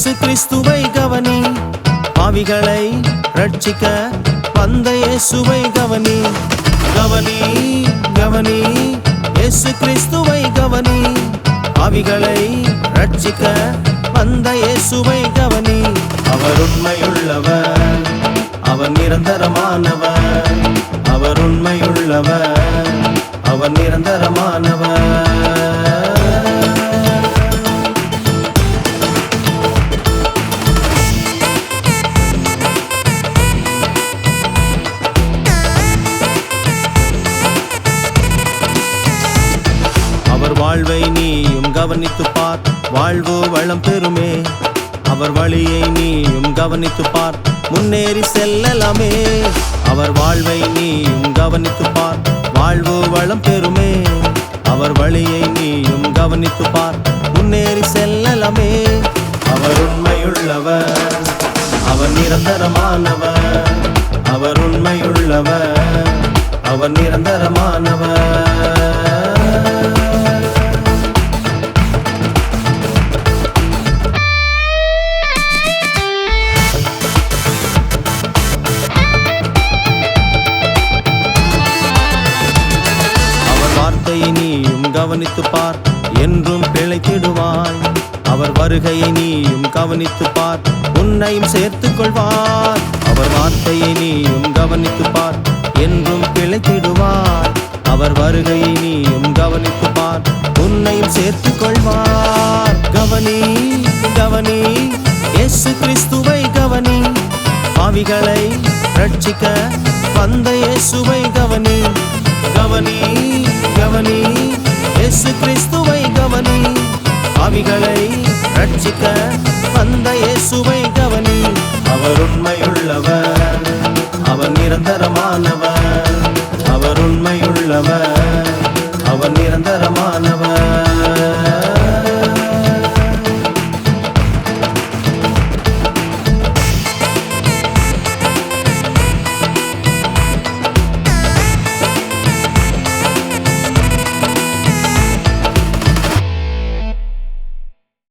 இயேசு கிறிஸ்துவை கவனி, பாவிகளை ரட்சிக்க வந்த இயேசுவை கவனி. கவனி கவனி இயேசு கிறிஸ்துவை கவனி, பாவிகளை ரட்சிக்க வந்த இயேசுவை கவனி. அவர் உண்மையுள்ளவர், அவர் நிரந்தரமானவர். அவர் உண்மையுள்ளவர், அவர் நிரந்தரமானவர். அவர் வாழ்வை நீயும் கவனித்து பார், வாழ்வு வளம் பெறுமே. அவர் வழியை நீயும் கவனித்து பார், முன்னேறி செல்லலாமே. அவர் வாழ்வை நீயும் கவனித்து பார், வாழ்வு வளம் பெறுமே. அவர் வழியை நீயும் கவனித்து பார், முன்னேறி செல்லலாமே. அவர் உண்மையுள்ளவர், அவர் நிரந்தரமானவர். அவர் உண்மையுள்ளவர், அவர் நிரந்தரமானவர். வார்த்தையை நீயும் கவனித்து பார், என்றும் பிழைத்திடுவாய். அவர் வருகையை நீயும் கவனித்து பார், உன்னையும் சேர்த்துக் கொள்வார். அவர் வார்த்தையை நீயும் கவனித்து பார், என்றும் பிழைத்திடுவார். அவர் வருகையை நீயும் கவனித்து பார், உன்னையும் சேர்த்துக் கொள்வார். கவனி கவனி இயேசு கிறிஸ்துவை கவனி, பாவிகளை ரட்சிக்க வந்த இயேசுவை கவனி. கவனி கவனி இயேசு கிறிஸ்துவை கவனி, பாவிகளை ரட்சிக்க வந்த இயேசுவை கவனி. அவர் உண்மையுள்ளவர், அவர் நிரந்தரமானவர்.